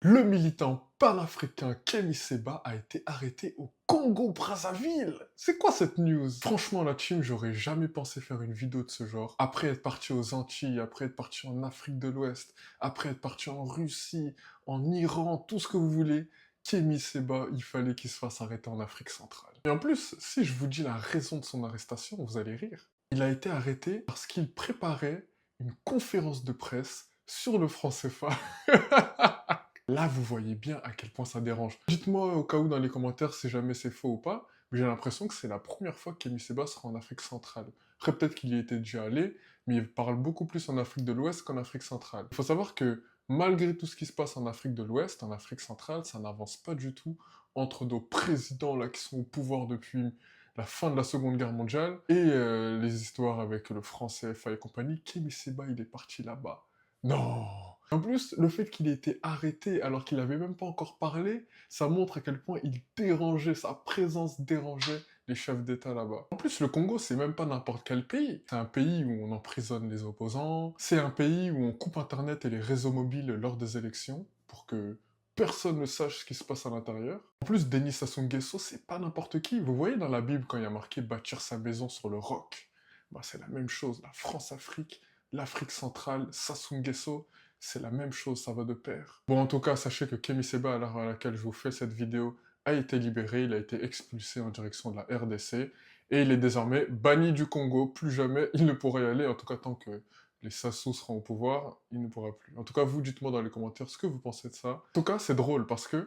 Le militant panafricain Kemi Seba a été arrêté au Congo-Brazzaville. C'est quoi cette news? Franchement, la team, j'aurais jamais pensé faire une vidéo de ce genre. Après être parti aux Antilles, après être parti en Afrique de l'Ouest, après être parti en Russie, en Iran, tout ce que vous voulez, Kemi Seba, il fallait qu'il se fasse arrêter en Afrique centrale. Et en plus, si je vous dis la raison de son arrestation, vous allez rire. Il a été arrêté parce qu'il préparait une conférence de presse sur le franc CFA. Là, vous voyez bien à quel point ça dérange. Dites-moi au cas où dans les commentaires si jamais c'est faux ou pas, mais j'ai l'impression que c'est la première fois qu'Emi Seba sera en Afrique centrale. Après, peut-être qu'il y était déjà allé, mais il parle beaucoup plus en Afrique de l'Ouest qu'en Afrique centrale. Il faut savoir que malgré tout ce qui se passe en Afrique de l'Ouest, en Afrique centrale, ça n'avance pas du tout entre nos présidents là qui sont au pouvoir depuis la fin de la Seconde Guerre mondiale et les histoires avec le franc CFA et compagnie. Kemi Seba, il est parti là-bas. Non! En plus, le fait qu'il ait été arrêté alors qu'il n'avait même pas encore parlé, ça montre à quel point il dérangeait, sa présence dérangeait les chefs d'État là-bas. En plus, le Congo, c'est même pas n'importe quel pays. C'est un pays où on emprisonne les opposants, c'est un pays où on coupe Internet et les réseaux mobiles lors des élections pour que personne ne sache ce qui se passe à l'intérieur. En plus, Denis Sassou Nguesso, c'est pas n'importe qui. Vous voyez dans la Bible quand il y a marqué bâtir sa maison sur le roc, bah, c'est la même chose. La France-Afrique, l'Afrique centrale, Sassou Nguesso, c'est la même chose, ça va de pair. Bon, en tout cas, sachez que Kemi Seba, à l'heure à laquelle je vous fais cette vidéo, a été libéré, il a été expulsé en direction de la RDC, et il est désormais banni du Congo. Plus jamais il ne pourra y aller, en tout cas tant que les Sassou seront au pouvoir, il ne pourra plus. En tout cas, vous, dites-moi dans les commentaires ce que vous pensez de ça. En tout cas, c'est drôle, parce que